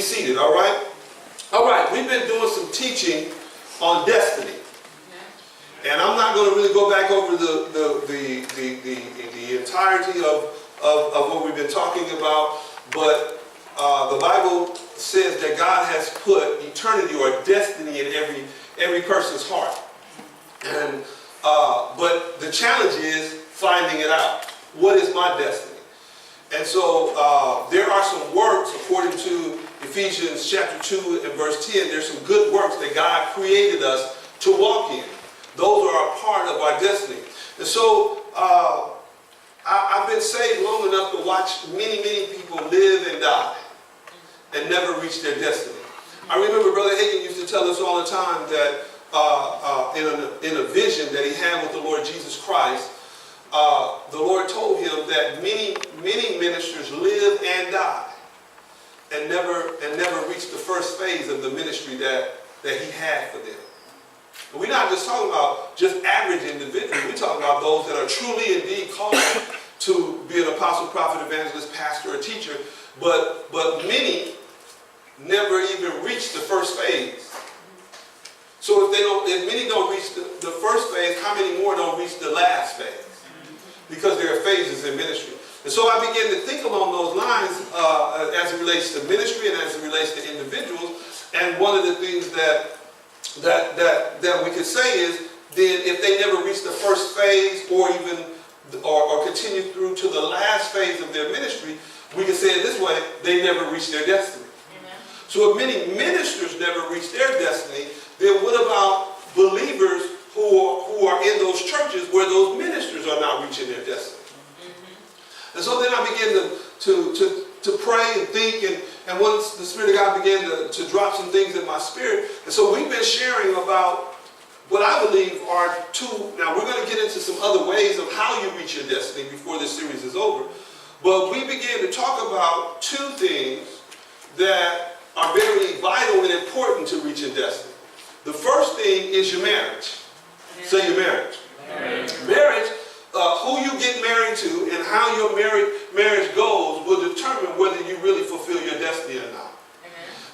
be seated, all right? All right, we've been doing some teaching on destiny. And I'm not going to really go back over the entirety of what we've been talking about, but the Bible says that God has put eternity or destiny in every person's heart. And but the challenge is finding it out. What is my destiny? And so there are some works, according to Ephesians chapter 2 and verse 10, there's some good works that God created us to walk in. Those are a part of our destiny. And so I've been saved long enough to watch many people live and die and never reach their destiny. I remember Brother Hagin used to tell us all the time that in a vision that he had with the Lord Jesus Christ, the Lord told him that many ministers live and die and never reach the first phase of the ministry that he had for them. And we're not just talking about just average individuals. We're talking about those that are truly indeed called to be an apostle, prophet, evangelist, pastor, or teacher, but many never even reach the first phase. So if many don't reach the first phase, how many more don't reach the last phase? Because there are phases in ministry. And so I began to think along those lines as it relates to ministry and as it relates to individuals. And one of the things that we could say is, then if they never reach the first phase or even or continue through to the last phase of their ministry, we can say it this way: they never reach their destiny. Amen. So if many ministers never reach their destiny, then what about believers who are in those churches where those ministers are not reaching their destiny? Mm-hmm. And so then I began to pray and think, and once the Spirit of God began to drop some things in my spirit. And so we've been sharing about what I believe are two. Now we're going to get into some other ways of how you reach your destiny before this series is over. But we began to talk about two things that are very vital and important to reaching destiny. The first thing is your marriage. Say your marriage. Marriage, who you get married to and how your marriage goes will determine whether you really fulfill your destiny or not.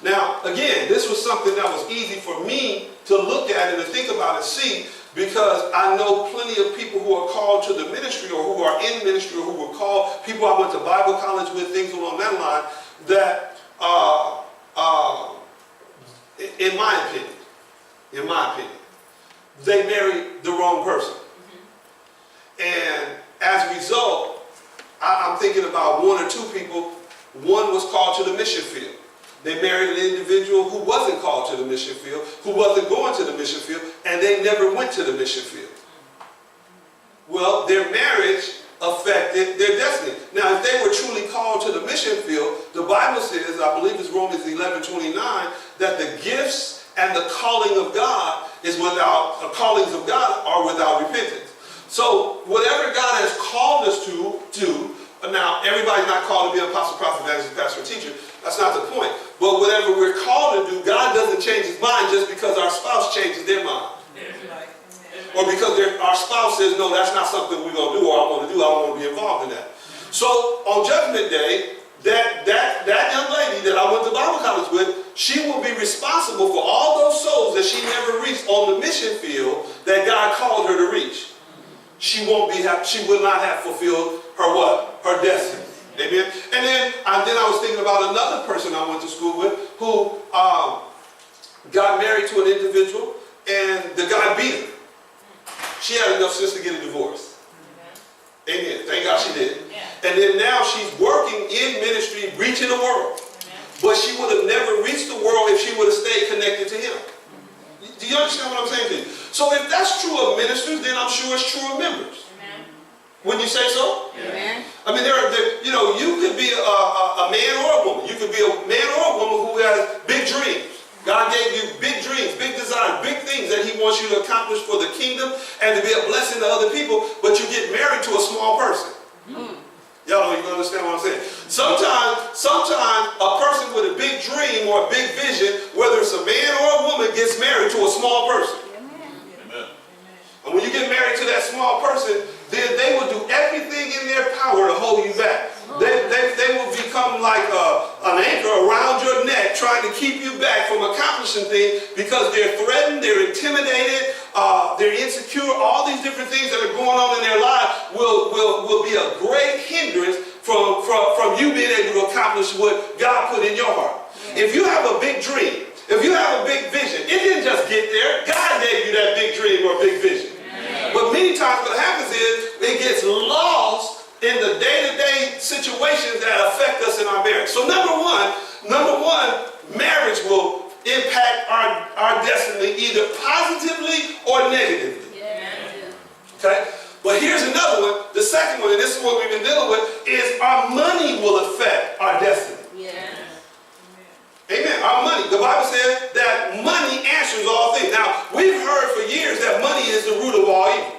Now, again, this was something that was easy for me to look at and to think about and see, because I know plenty of people who are called to the ministry or who are in ministry or who were called, people I went to Bible college with, things along that line, that in my opinion, they married the wrong person. Mm-hmm. And as a result, I'm thinking about one or two people. One was called to the mission field. They married an individual who wasn't called to the mission field, who wasn't going to the mission field, and they never went to the mission field. Well, their marriage affected their destiny. Now, if they were truly called to the mission field, the Bible says, I believe it's Romans 11:29, that the gifts and the calling of God callings of God are without repentance. So whatever God has called us to do, now everybody's not called to be an apostle, prophet, evangelist, pastor, or teacher. That's not the point. But whatever we're called to do, God doesn't change his mind just because our spouse changes their mind. Or because our spouse says, no, that's not something we're going to do or I want to do. I don't want to be involved in that. So on Judgment Day, that young lady that I went to Bible college with, she will be responsible for all those souls that she never reached on the mission field that God called her to reach. She will not have fulfilled her what? Her destiny. Amen. And then I was thinking about another person I went to school with who got married to an individual and the guy beat her. She had enough sense to get a divorce. Amen. Thank God she did. Yeah. And then now she's working in ministry, reaching the world. Amen. But she would have never reached the world if she would have stayed connected to him. Do you understand what I'm saying to you? So if that's true of ministers, then I'm sure it's true of members. Amen. Wouldn't you say so? Amen. I mean, you could be a man or a woman. You could be a man or a woman who has big dreams. God gave you big dreams, big desires, big things that he wants you to accomplish for the kingdom and to be a blessing to other people, but you get married to a small person. Mm. Y'all don't even understand what I'm saying. Sometimes a person with a big dream or a big vision, whether it's a man or a woman, gets married to a small person. Amen. And when you get married to that small person, then they will do everything in their power to hold you back. They will become like an anchor around your neck trying to keep you back from accomplishing things because they're threatened, they're intimidated, they're insecure. All these different things that are going on in their life will be a great hindrance from you being able to accomplish what God put in your heart. If you have a big dream, if you have a big vision, it didn't just get there. God gave you that big dream or big vision. But many times what happens is it gets lost in the day-to-day situations that affect us in our marriage. So number one, marriage will impact our destiny either positively or negatively. Okay? But here's another one. The second one, and this is what we've been dealing with, is our money will affect our destiny. Amen. Our money. The Bible says that money answers all things. Now, we've heard for years that money is the root of all evil.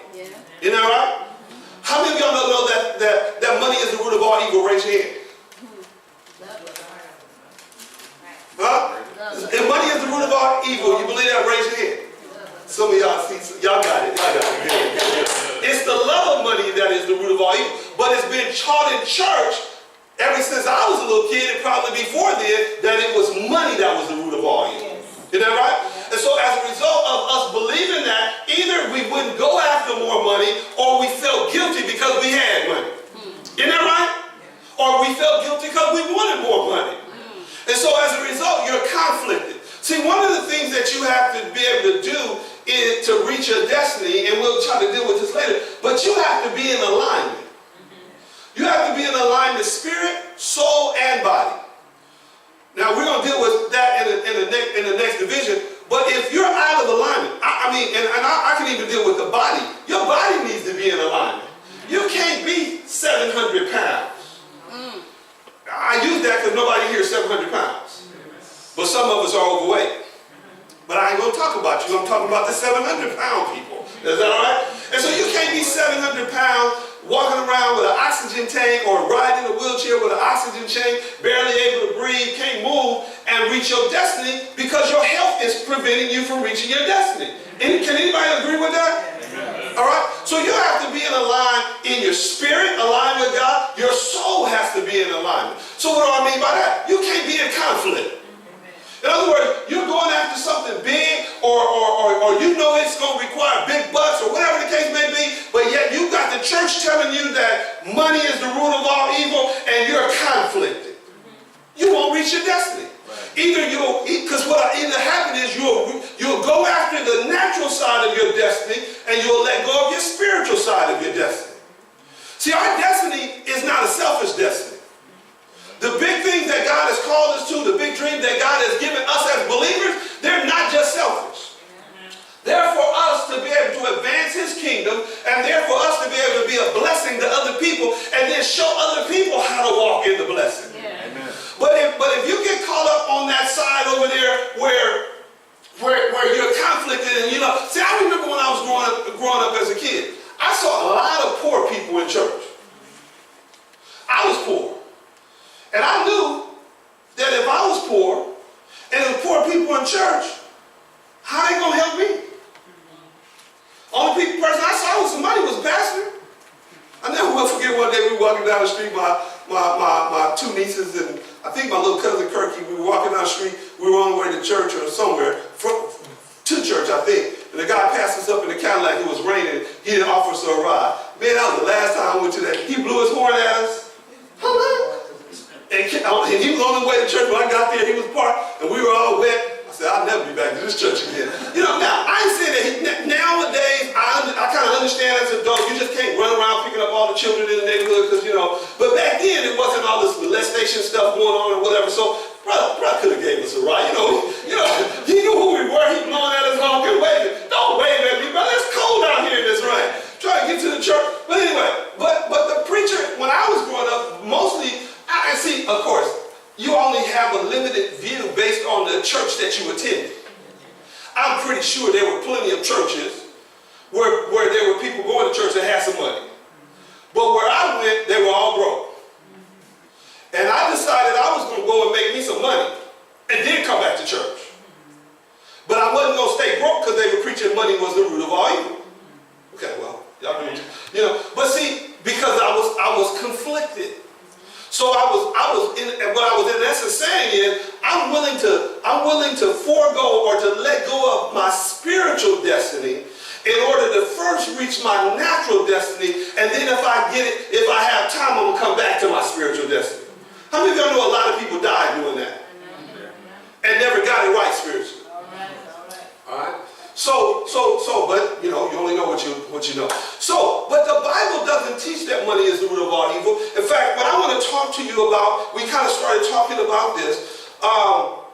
Isn't that right? How many of y'all know that money is the root of all evil? Raise your hand. Huh? If money is the root of all evil, you believe that? Raise your hand. Some of y'all see, y'all got it. Good. It's the love of money that is the root of all evil. But it's been taught in church ever since I was a little kid, and probably before then, that it was money that was the root of all evil. Isn't that right? And so as a result of us believing that, either we wouldn't go after more money, or we felt guilty because we had money. Isn't that right? Or we felt guilty because we wanted more money. And so as a result, you're conflicted. See, one of the things that you have to be able to do is to reach your destiny, and we'll try to deal with this later, but you have to be in alignment. You have to be in alignment, spirit, soul, and body. Now, we're going to deal with that in the next division. But if you're out of alignment, I can even deal with the body. Your body needs to be in alignment. You can't be 700 pounds. I use that because nobody here is 700 pounds. But some of us are overweight. But I ain't going to talk about you. I'm talking about the 700-pound people. Is that all right? And so you can't be 700 pounds walking around with an oxygen tank or riding in a wheelchair with an oxygen tank, barely able to breathe, can't move, and reach your destiny because your health is preventing you from reaching your destiny. Can anybody agree with that? Amen. All right? So you have to be in alignment in your spirit, aligned with God. Your soul has to be in alignment. So what do I mean by that? You can't be in conflict. In other words, you're going after something big, or you know it's going to require big bucks, or whatever the case may be, but yet you got the church telling you that money is the root of all evil, and you're conflicted. You won't reach your destiny. Either because what either happen is you'll go after the natural side of your destiny, and you'll let go of your spiritual side of your destiny. See, our destiny is not a selfish destiny. The big things that God has called us to, the big dreams that God has given us as believers, they're not just selfish. They're for us to be able to advance His kingdom, and they're for us to be able to be a blessing to other people, and then show other people how to walk in the blessing. Yeah. Amen. But if you get caught up on that side over there where you're conflicted, and see, I remember when I was growing up as a kid, I saw a lot of poor people in church. I was poor. And I knew that if I was poor, and there were poor people in church, how are they going to help me? Only person I saw with some money was a pastor. I never will forget one day we were walking down the street, my two nieces and I think my little cousin Kirky, we were walking down the street, we were on the way to church or somewhere, to church I think, and the guy passed us up in the Cadillac, it was raining, he didn't offer us a ride. Man, that was the last time I went to that. He blew his horn at us. And he was on his way to church. When I got there, he was parked, and we were all wet. I said, I'll never be back to this church again. Now, I ain't saying that nowadays, I kind of understand as an adult, you just can't run around picking up all the children in the neighborhood, because, but back then, it wasn't all this molestation stuff going on or whatever, so brother could have gave us a ride. He knew who we were. He blowing at us honking, waving. Don't wave at me, brother. It's cold out here in this rain. Try to get to the church. But anyway, but the preacher, when I was growing up, mostly, I see, of course, you only have a limited view based on the church that you attended. I'm pretty sure there were plenty of churches where there were people going to church that had some money. But where I went, they were all broke. And I decided I was going to go and make me some money and then come back to church. But I wasn't going to stay broke because they were preaching money was the root of all evil. Okay, well, y'all do, But see, because I was conflicted. So I was in essence saying is, I'm willing to forego or to let go of my spiritual destiny in order to first reach my natural destiny, and then if I have time, I'm gonna come back to my spiritual destiny. How many of y'all know a lot of people died doing that and never got it right spiritually? All right. So, but you know, you only know what you know. So, but the Bible doesn't teach that money is the root of all evil. In fact, what I want to talk to you about, we kind of started talking about this. I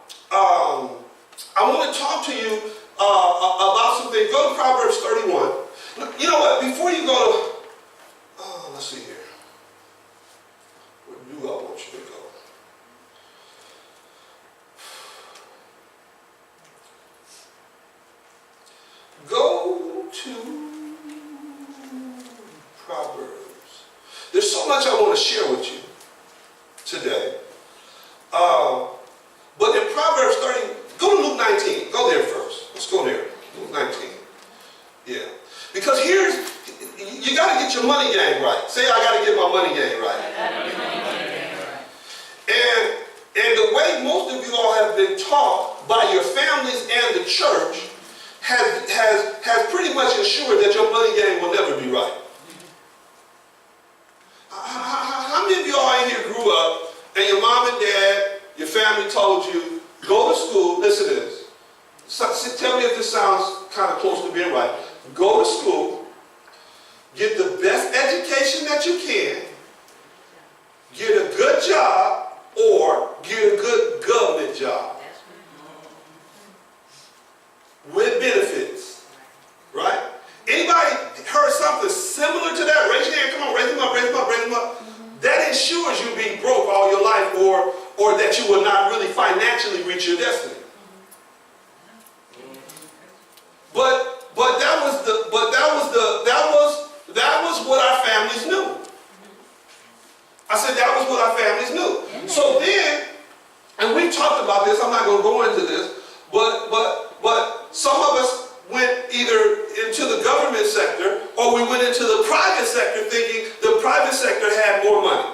want to talk to you about something. Go to Proverbs 31. You know what? Before you go to, let's see here. Where do I want you to go? Go to Proverbs. There's so much I want to share with you today. But in Proverbs 30, go to Luke 19. Go there first. Let's go there. Luke 19. Yeah. Because you got to get your money game right. Say, I got to get my money game right. And the way most of you all have been taught by your families and the church has pretty much ensured that your money game will never be right. How many of y'all in here grew up and your mom and dad, your family told you, go to school, listen to this. Tell me if this sounds kind of close to being right. Go to school, get the best education that you can, get a good job, or get a good government job with benefits, right? Anybody heard something similar to that? Raise your hand. Come on, raise them up, raise them up, raise them up. That ensures you being broke all your life, or that you will not really financially reach your destiny. But that was what our families knew. I said that was what our families knew. So then, and we talked about this. I'm not going to go into this, but some of us went either into the government sector or we went into the private sector thinking the private sector had more money.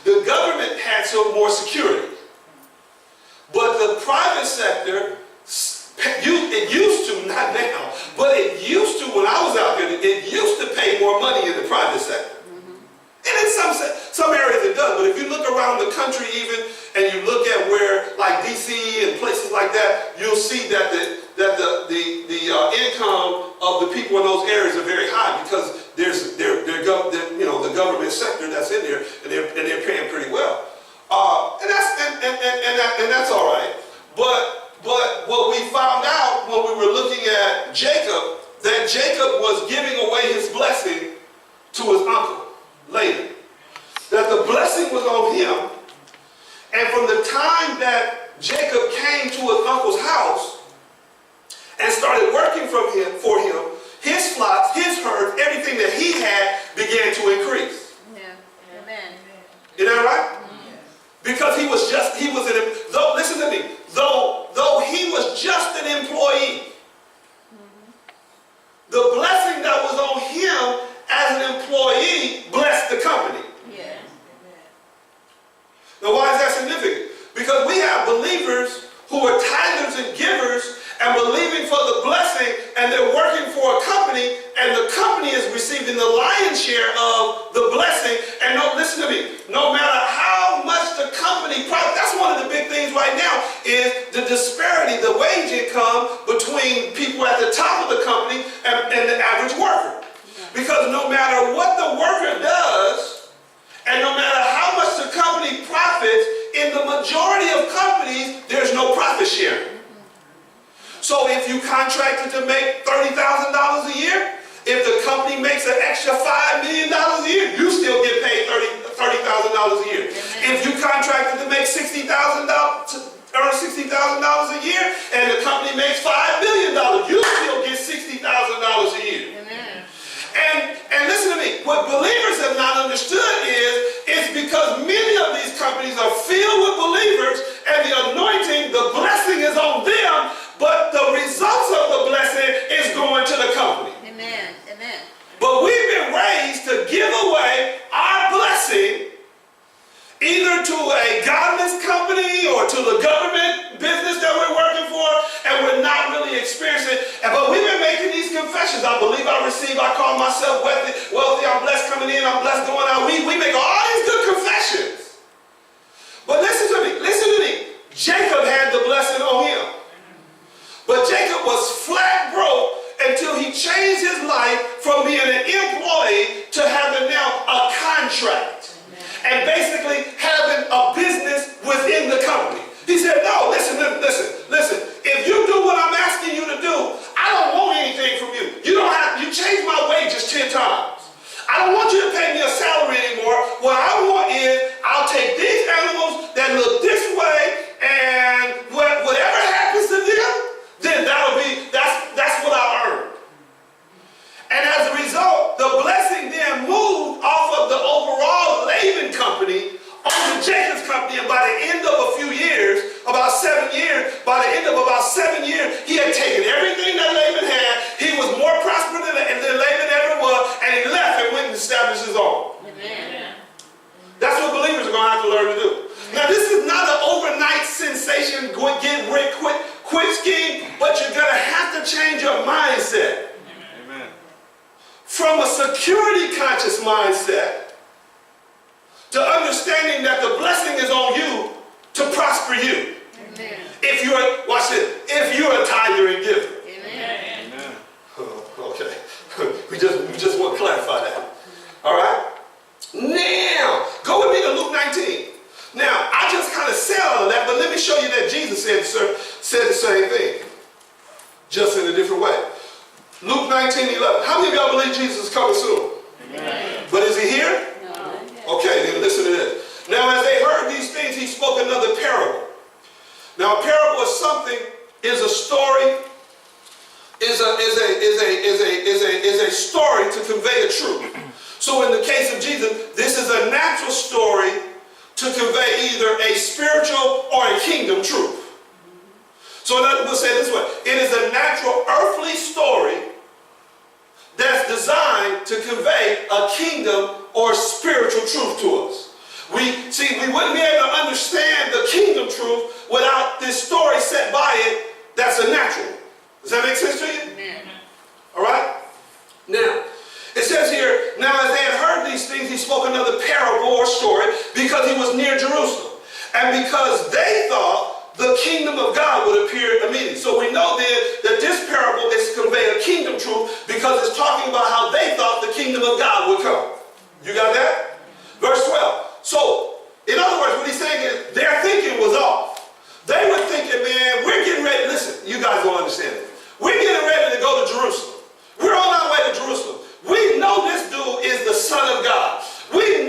The government had some more security. But the private sector, it used to, not now, but it used to, when I was out there, it used to pay more money in the private sector. And in some areas it does, but if you look around the country even, and you look at where, like DC and places like that, you'll see that the income of the people in those areas are very high because there's the government sector that's in there, and they're paying pretty well, and that's all right. But what we found out when we were looking at Jacob, that Jacob was giving away his blessing to his uncle later. That the blessing was on him, and from the time that Jacob came to his uncle's house and started working for him, his flocks, his herds, everything that he had began to increase. Yeah. Amen. Isn't that right? Because listen to me, though he was just an employee, the blessing that was on him as an employee blessed the company. Yeah. Now why is that significant? Because we have believers who are tithers and givers and believing for the blessing, and they're working for a company, and the company is receiving the lion's share of the blessing. And listen to me, no matter how much the company profits, that's one of the big things right now is the disparity, the wage income between people at the top of the company and the average worker. Because no matter what the worker does, and no matter how much the company profits, in the majority of companies, there's no profit sharing. So if you contracted to make $30,000 a year, if the company makes an extra $5 million a year, you still get paid $30,000 a year. If you contracted to make $60,000 a year, and the company makes $5 million, you still get $60,000 a year. And listen to me, what believers have not understood is because many of these companies are filled with believers, and the anointing, the blessing is on them, but the results of the blessing is going to the company. Amen. Amen. But we've been raised to give away our blessing either to a godless company or to the ourselves wealthy, I'm blessed coming in, I'm blessed going out. We make all these good confessions. But listen to me. Jacob had the blessing on him. But Jacob was flat broke until he changed his life from being an employee to having now a contract. And basically having a business within the company. He said, no, listen. If you do what I'm asking you to do, I don't want anything from you. You change my wages 10 times. I don't want you to pay me a salary anymore. What I want is, I'll take these animals that look this way, and whatever happens to them, then that's what I earned. And as a result, the blessing then moved off of the overall Laban company onto Jacob's company, and by the end of a few years, about 7 years, he had taken everything that Laban had. He was more prosperous than Laban ever was, and he left and went and established his own. Amen. That's what believers are going to have to learn to do. Now, this is not an overnight sensation, get rich quick scheme, but you're going to have to change your mindset. Amen. From a security conscious mindset to understanding that the blessing is on you to prosper you. Amen. If you're a tither and giver. Amen. Amen. Okay. we just want to clarify that. All right? Now, go with me to Luke 19. Now, I just kind of said all of that, but let me show you that Jesus said the same thing, just in a different way. Luke 19:11. How many of y'all believe Jesus is coming soon? Amen. But is he here? No. Okay, then listen to this. Now, as they heard these things, he spoke another parable. Now, a parable is a story, is a story to convey a truth. So in the case of Jesus, this is a natural story to convey either a spiritual or a kingdom truth. So we'll say it this way. It is a natural earthly story that's designed to convey a kingdom or spiritual truth to us. We wouldn't be able to understand the kingdom truth without this story set by it that's a natural. Does that make sense to you? Amen. All right? Now, it says here, now as they had heard these things, he spoke another parable or story because he was near Jerusalem. And because they thought the kingdom of God would appear immediately. So we know then that this parable is to convey a kingdom truth because it's talking about how they thought the kingdom of God would come. You got that? Verse 12. So, in other words, what he's saying is their thinking was off. They were thinking, man, we're getting ready. Listen, you guys don't understand it. We're getting ready to go to Jerusalem. We're on our way to Jerusalem. We know this dude is the Son of God. We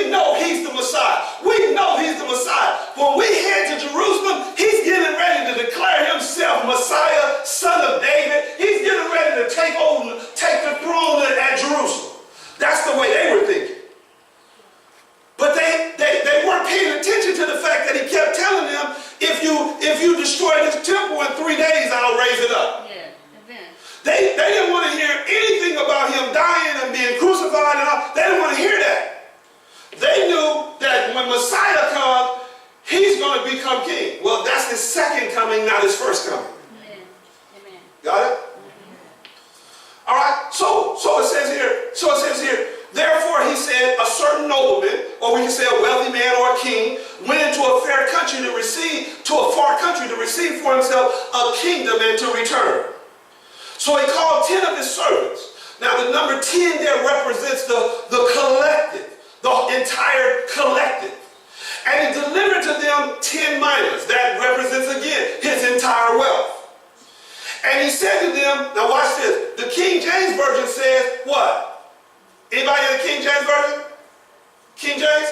know he's the Messiah. We know he's the Messiah. When we head to Jerusalem, he's getting ready to declare himself Messiah, Son of David. He's getting ready to take the throne at Jerusalem. That's the way they were thinking. But they weren't paying attention to the fact that he kept telling them, if you destroy this temple in 3 days, I'll raise it up. Yeah. They didn't want to hear anything about him dying and being crucified and all. They didn't want to hear that. They knew that when Messiah comes, he's going to become king. Well, that's his second coming, not his first coming. Amen. Got it? All right. So it says here, therefore he said, a certain nobleman, or we can say a wealthy man or a king, went into a far country to receive for himself a kingdom and to return. So he called 10 of his servants. Now the number 10 there represents the collective, the entire collective. And he delivered to them 10 minas. That represents again his entire wealth. And he said to them, now watch this. The King James Version says what? Anybody in the King James Version? King James?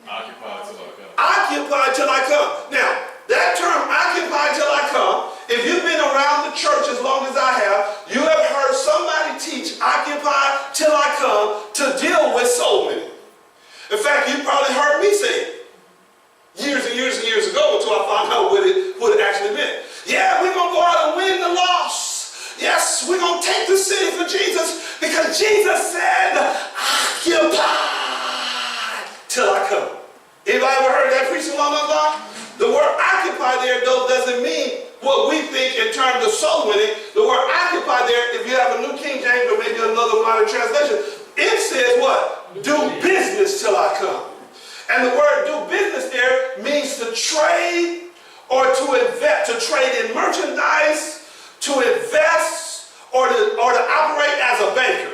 Occupy till I come. Occupy till I come. Now, that term, occupy till I come, if you've been around the church as long as I have, you have heard somebody teach occupy till I come to deal with soul winning. In fact, you probably heard me say it years and years ago until I found out what it actually meant. Yeah, we're going to go out and win the lost. Yes, we're going to take the city for Jesus because Jesus said, occupy till I come. Anybody ever heard that preached along those lines? The word occupy there, though, doesn't mean what we think in terms of soul winning. The word occupy there, if you have a New King James or maybe another modern translation, it says what? Do business till I come. And the word do business there means to trade or to invest, to trade in merchandise, to invest, or to operate as a banker.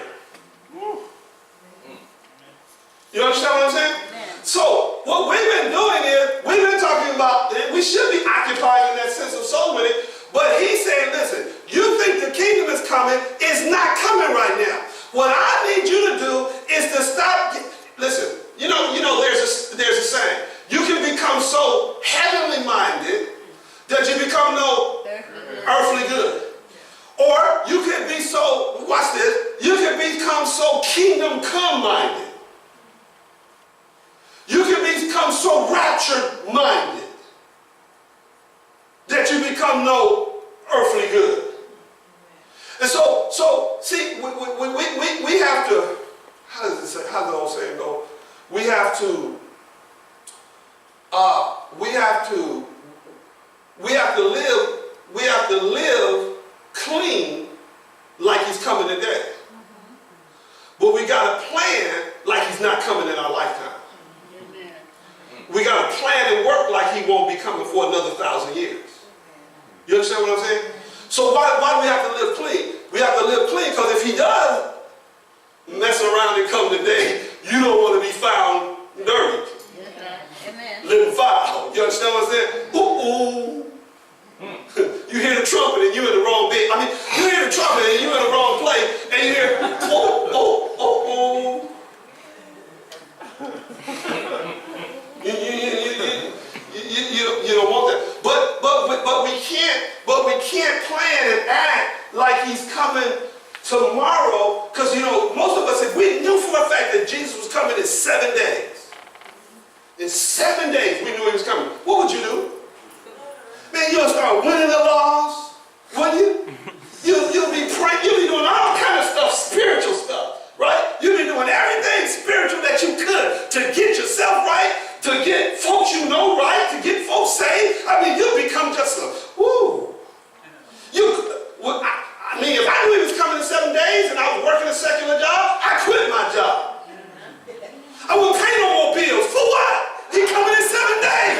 You understand what I'm saying? So what we've been doing is, we've been talking about, we should be occupied in that sense of soul winning, but he's saying, listen, you think the kingdom is coming, it's not coming right now. What I need you to do is to stop, listen, you know there's a saying, you can become so heavenly minded that you become no earthly good. Or you can be so, watch this, you can become so kingdom come minded. You can become so raptured minded that you become no earthly good. And so see, we have to, how does the old saying go? We have to live clean like he's coming today. But we got to plan like he's not coming in our lifetime. We got to plan and work like he won't be coming for another 1,000 years. You understand what I'm saying? So why do we have to live clean? We have to live clean because if he does mess around and come today, you don't want to be found dirty. Amen. Living foul. You understand what I'm saying? Ooh. You hear the trumpet and you're in the wrong bit. I mean, you hear the trumpet and you're in the wrong place and you hear, You don't want that. But we can't plan and act like he's coming tomorrow, because most of us, if we knew for a fact that Jesus was coming in 7 days, in 7 days we knew he was coming, what would you do? Man, you'll start winning the laws, wouldn't you? You'll be praying, you'll be doing all kind of stuff, spiritual stuff, right? You'll be doing everything spiritual that you could to get yourself right, to get folks you know right, to get folks saved. I mean, you'll become just a, woo. I mean, if I knew he was coming in 7 days and I was working a secular job, I quit my job. I wouldn't pay no more bills. For what? He coming in 7 days.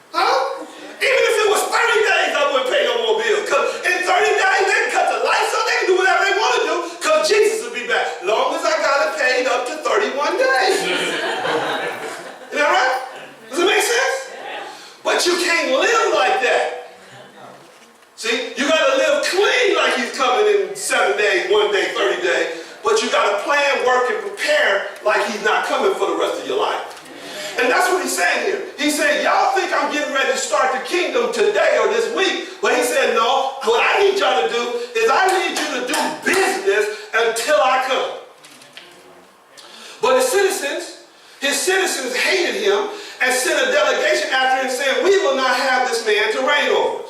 Huh? Even if it was 30 days, I wouldn't pay no more bills. Because in 30 days, they can cut the lights on, they can do whatever they want to do, because Jesus will be back. Long as I got it paid up to 31 days. Is that right? Does it make sense? But you can't live like that. See, you got to live clean like he's coming in 7 days, 1 day, 30 days. But you got to plan, work, and prepare like he's not coming for the rest of your life. And that's what he's saying here. He's saying, y'all think I'm getting ready to start the kingdom today or this week. But he said, no, what I need y'all to do is I need you to do business until I come. But his citizens hated him and sent a delegation after him saying, we will not have this man to reign over us.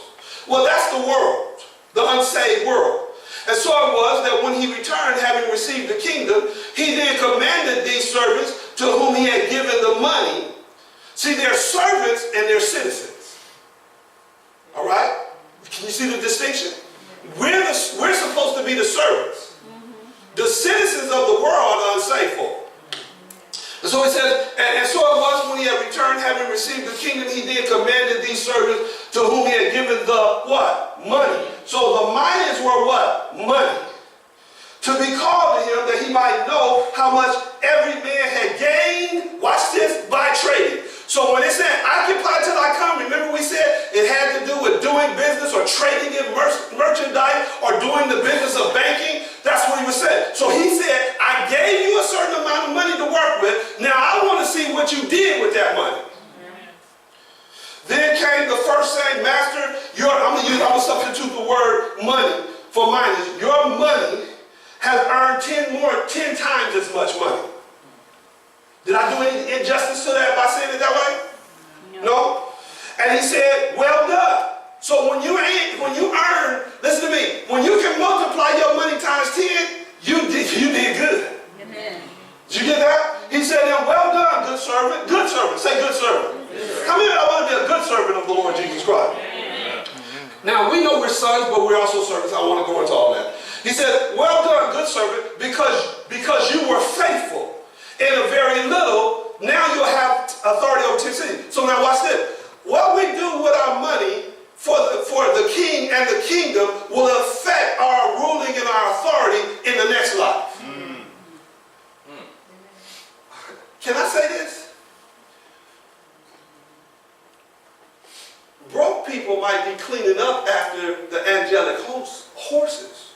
Well, that's the world, the unsaved world. And so it was that when he returned, having received the kingdom, he then commanded these servants to whom he had given the money. See, they're servants and they're citizens. All right? Can you see the distinction? We're supposed to be the servants. The citizens of the world are unsaved folk. And so it says, and so it was when he had returned, having received the kingdom, he then commanded these servants to whom he had given the what? Money. So the miners were what? Money. To be called to him that he might know how much every man had gained, watch this, by trading. So when it said occupy till I come, remember we said it had to do with doing business or trading in merchandise or doing the business of banking. That's what he was saying. So he said, I gave you a certain amount of money to work with. Now I want to see what you did with that money. Then came the first saying, Master, I'm going to substitute the word money for miners. Your money has earned 10 times as much money. Did I do any injustice to that by saying it that way? No. And he said, well done. So when you earn, listen to me, when you can multiply your money times 10, you did good. Amen. Did you get that? He said, well done, good servant. Good servant. Say good servant. How many of you want to be a good servant of the Lord Jesus Christ. Now, we know we're sons, but we're also servants. I want to go into all that. He said, well done, good servant, because you were faithful in a very little, now you'll have authority over 10 cities. So now watch this. What we do with our money for the king and the kingdom will affect our ruling and our authority in the next life. Can I say this? Broke people might be cleaning up after the angelic horses.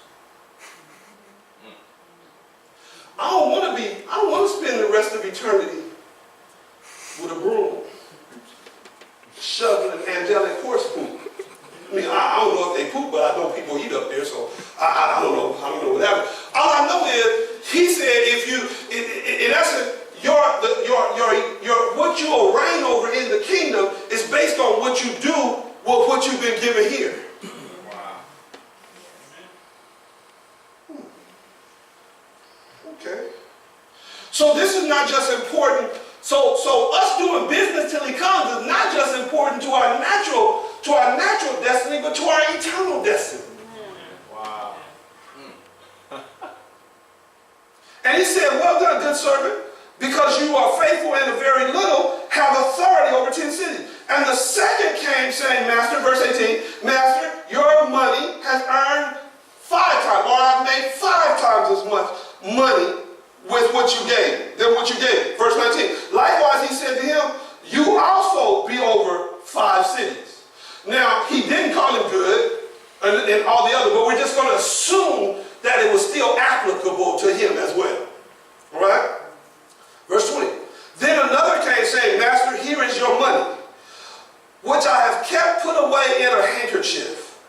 I don't want to spend the rest of eternity with a broom, shoveling angelic horse poop. I mean, I don't know if they poop, but I know people eat up there, so I don't know what happened. All I know is, he said, if you, in essence, what you will reign over in the kingdom is based on what you do with what you've been given here. Okay. So this is not just important. So us doing business till he comes is not just important to our natural destiny, but to our eternal destiny. Wow. And he said, well done, good servant, because you are faithful in a very little, have authority over 10 cities. And the second came saying, Master, verse 18, Master, your money has earned 5 times, or I've made 5 times as much money with what you gave than what you gave. Verse 19. Likewise, he said to him, you also be over 5 cities. Now, he didn't call him good and all the other, but we're just going to assume that it was still applicable to him as well. All right? Verse 20. Then another came saying, Master, here is your money, which I have kept put away in a handkerchief.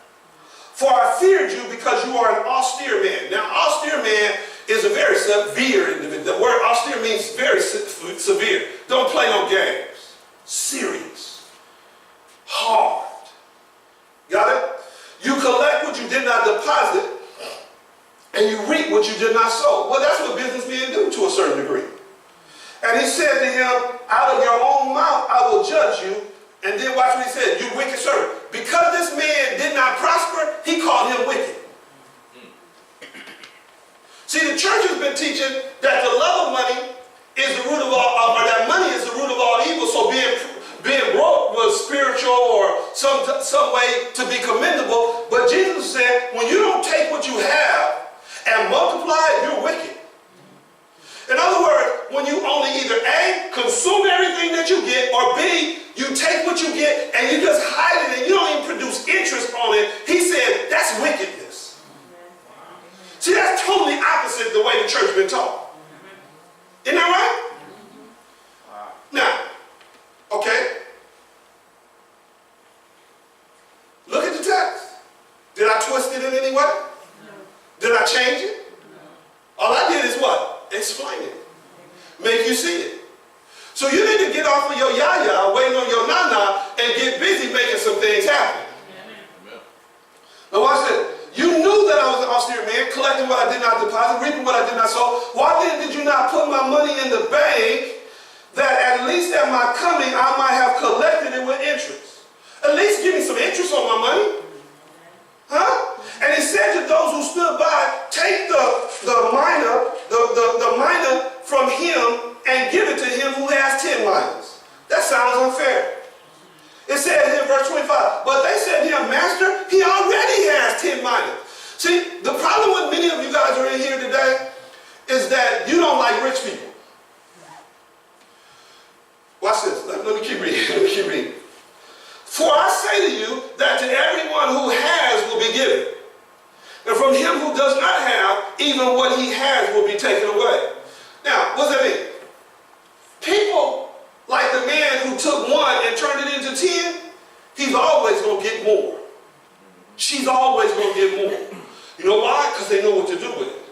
For I feared you because you are an austere man. Now, austere man is a very severe individual. The word austere means very severe. Don't play no games. Serious. Hard. Got it? You collect what you did not deposit, and you reap what you did not sow. Well, that's what businessmen do to a certain degree. And he said to him, out of your own mouth I will judge you. And then watch what he said, you wicked servant. Because this man did not prosper, he called him wicked. See, the church has been teaching that the love of money is the root of all, or that money is the root of all evil. So being broke was spiritual or some way to be commendable. But Jesus said, when you don't take what you have and multiply it, you're wicked. In other words, when you only either A, consume everything that you get, or B, you take what you get and you just hide it and you don't even produce interest on it, he said, that's wickedness. See, that's totally opposite the way the church has been taught. Isn't that right? Now, okay. Look at the text. Did I twist it in any way? Did I change it? All I did is what? Explain it. Make you see it. So you need to get off of your yaya, waiting on your nana, and get busy making some things happen. Now watch this. You knew that I was an austere man, collecting what I did not deposit, reaping what I did not sow. Why then did you not put my money in the bank, that at least at my coming I might have collected it with interest? At least give me some interest on my money. Huh? And he said to those who stood by, take the mina from him and give it to him who has 10 minas. That sounds unfair. It says in verse 25, but they said to him, Master, he already has 10 minas. See, the problem with many of you guys who are in here today is that you don't like rich people. Watch this. Let me keep reading. For I say to you that to everyone who has will be given. And from him who does not have, even what he has will be taken away. Now, what does that mean? People like the man who took 1 and turned it into 10, he's always going to get more. She's always going to get more. You know why? Because they know what to do with it.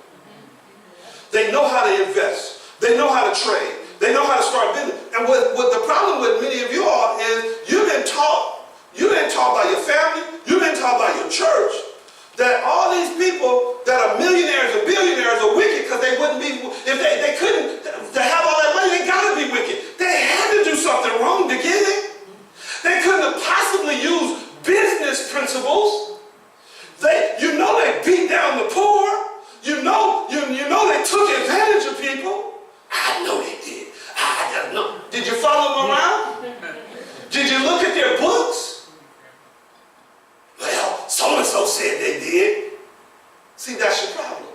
They know how to invest. They know how to trade. They know how to start business. And what the problem with many of you all is you've been taught by your family, you've been taught by your church, that all these people that are millionaires and billionaires are wicked because they wouldn't be, if they couldn't, to have all that money, they got to be wicked. They had to do something wrong to get it. They couldn't have Did you follow them around? Did you look at their books? Well, so-and-so said they did. See, that's your problem.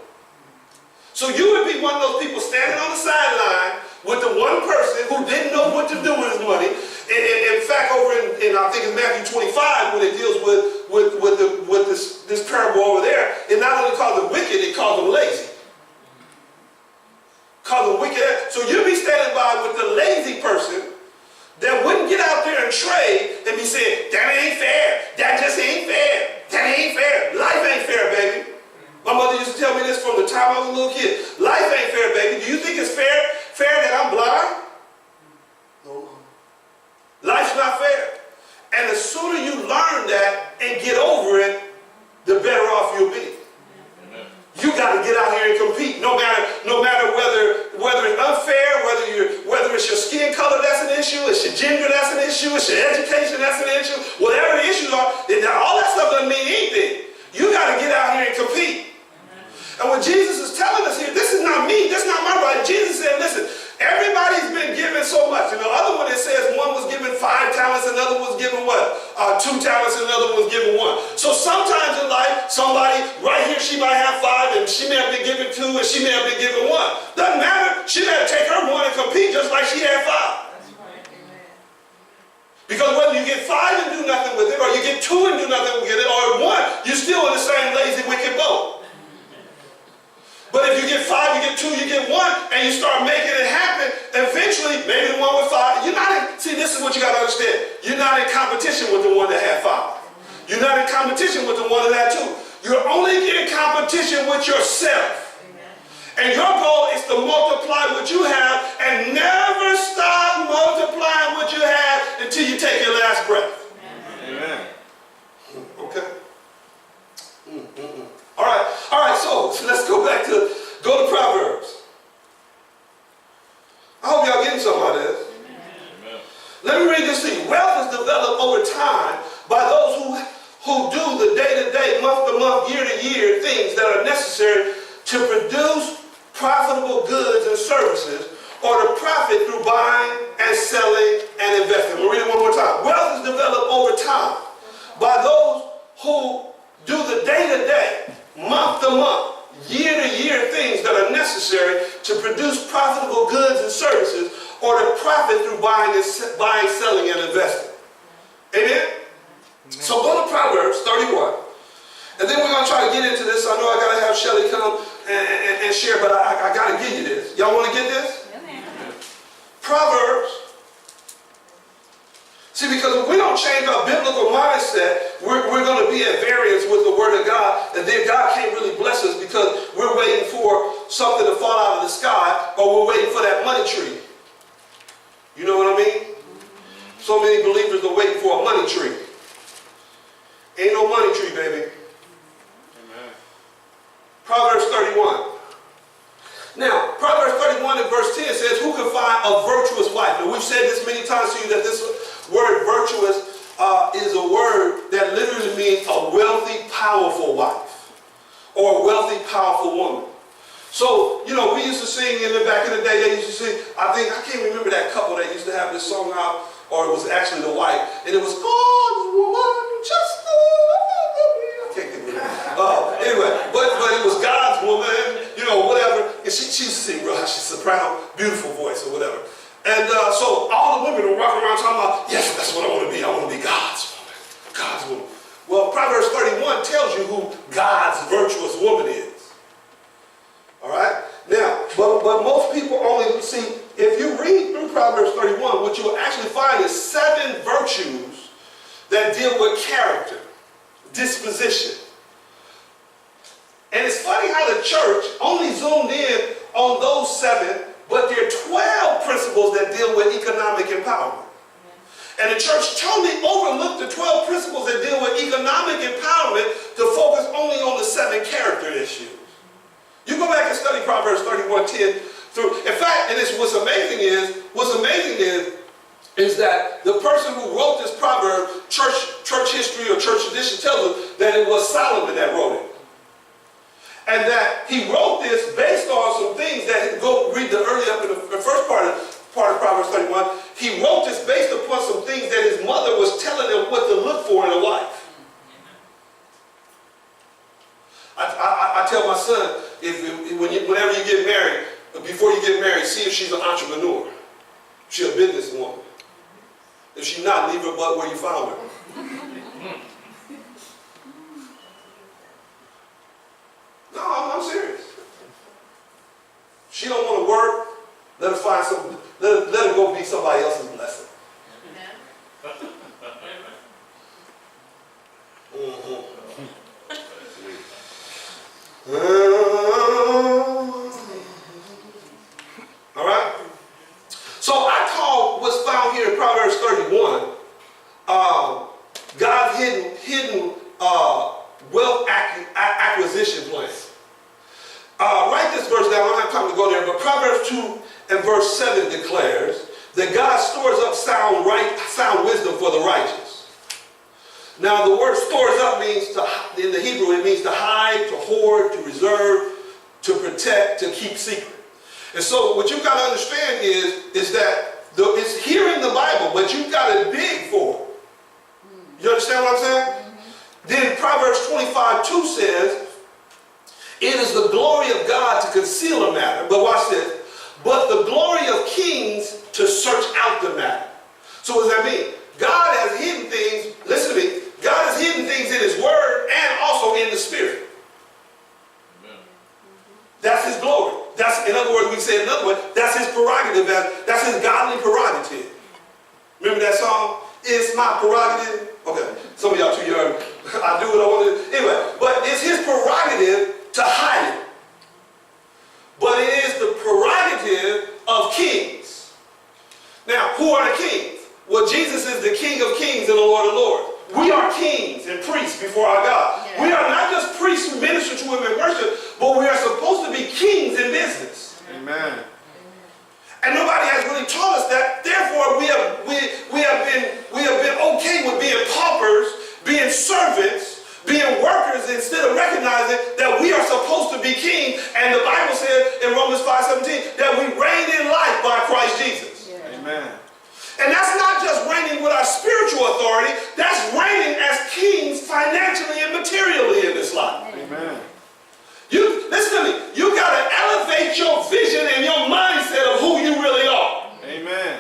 So you would be one of those people standing on the sideline with the one person who didn't know what to do with his money. In fact, over in I think it's Matthew 25, when it deals with this parable over there, it not only calls them wicked, it calls them lazy. Calls them wicked. So you'd be standing by with the lazy person that wouldn't get out there and trade and be saying, that ain't fair. That just ain't fair. That ain't fair. Life ain't fair, baby. My mother used to tell me this from the time I was a little kid. Life ain't fair, baby. Do you think it's fair that I'm blind? No. Life's not fair. And the sooner you learn that and get over it, the better off you'll be. You got to get out here and compete, no matter whether it's unfair, whether it's your skin color that's an issue, it's your gender that's an issue, it's your education that's an issue, whatever the issues are, all that stuff doesn't mean anything. You got to get out here and compete. And what Jesus is telling us here, this is not me, this is not my right. Jesus said, listen, everybody's been given so much. You know, other one it says one was given 5 talents, another was given what? 2 talents, and another one was given 1. So sometimes in life, somebody right here, she might have 5, and she may have been given 2, and she may have been given 1. Doesn't matter. She may have to take her 1 and compete just like she had 5. Because whether you get 5 and do nothing with it, or you get 2 and do nothing with it, or 1, you're still in the same lazy, wicked boat. But if you get 5, you get 2, you get 1, and you start making it happen, eventually, maybe the one with 5, you're not in, see, this is what you got to understand. You're not in competition with the one that had 5. You're not in competition with the one that had 2. You're only in competition with yourself. And your goal is to multiply what you have and never stop multiplying what you have until you take your last breath. Amen. Okay? All right, so let's go to Proverbs. I hope y'all getting something out of this. Amen. Let me read this to you. Wealth is developed over time by those who do the day-to-day, month-to-month, year-to-year things that are necessary to produce profitable goods and services, or to profit through buying and selling and investing. We'll read it one more time. Wealth is developed over time by those who do the day-to-day, month-to-month, year-to-year things that are necessary to produce profitable goods and services, or to profit through buying, selling, and investing. Amen? So go to Proverbs 31. And then we're going to try to get into this. I know I got to have Shelly come and share, but I got to give you this. Y'all want to get this? Proverbs. See, because if we don't change our biblical mindset, we're going to be at variance with the Word of God, and then God can't really bless us because we're waiting for something to fall out of the sky, or we're waiting for that money tree. You know what I mean? So many believers are waiting for a money tree. Ain't no money tree, baby. Amen. Proverbs 31. Now, Proverbs 31 and verse 10 says, who can find a virtuous wife? Now, we've said this many times to you that this word virtuous is a word that literally means a wealthy, powerful wife, or a wealthy, powerful woman. So, you know, we used to sing in the back in the day, they used to sing, I can't remember that couple that used to have this song out, or it was actually the wife, and it was, God's woman, just I can't get it. Anyway, but it was God's woman, you know, whatever, and she used to sing real high, she's a soprano, beautiful voice or whatever. And so all the women are walking around talking about, yes, that's what I want to be. I want to be God's woman. God's woman. Well, Proverbs 31 tells you who God's virtuous woman is. All right? Now, but most people only see, if you read through Proverbs 31, what you will actually find is 7 virtues that deal with character, disposition. And it's funny how the church only zoomed in on those 7, but there are 12 principles that deal with economic empowerment. And the church totally overlooked the 12 principles that deal with economic empowerment to focus only on the 7 character issues. You go back and study Proverbs 31:10 through. In fact, and what's amazing is that the person who wrote this proverb, church history or church tradition tells us that it was Solomon that wrote it. And that he wrote this based on some things that, go read the early up in the first part of Proverbs 31. wrote this based upon some things that his mother was telling him what to look for in a wife. I tell my son, whenever you get married, before you get married, see if she's an entrepreneur. If she's a businesswoman. If she's not, leave her but where you found her. No, I'm serious. She don't want to work. Let her find some. Let her go be somebody else's blessing. Mm-hmm. All right. So I call what's found here in Proverbs 31 God's hidden wealth acquisition plan. Write this verse down. I don't have time to go there, but Proverbs 2 and verse 7 declares that God stores up sound wisdom for the righteous. Now the word stores up means in the Hebrew it means to hide, to hoard, to reserve, to protect, to keep secret. And so what you've got to understand is that it's here in the Bible, but you've got to dig for it. You understand what I'm saying? Then Proverbs 25:2 says, it is the glory of God to conceal a matter, but watch this, but the glory of kings to search out the matter. So what does that mean? God has hidden things, listen to me, God has hidden things in his word and also in the spirit. Amen. That's his glory. In other words, we can say it another way, that's his prerogative, that's his godly prerogative. Remember that song? It's my prerogative. Okay, some of y'all too young. I do what I want to do. Anyway, but it's his prerogative to hide it. But it is the prerogative of kings. Now, who are the kings? Well, Jesus is the King of kings and the Lord of lords. We are kings and priests before our God. Yeah. We are not just priests who minister to him in worship, but we are supposed to be kings in business. Amen. And nobody has really taught us that. Therefore, we have been okay with being paupers, being servants, being workers, instead of recognizing that we are supposed to be king. And the Bible says in Romans 5:17 that we reign in life by Christ Jesus. Yeah. Amen. And that's not just reigning with our spiritual authority, that's reigning as kings financially and materially in this life. Amen. Listen to me, you got to elevate your vision and your mindset of who you really are. Amen.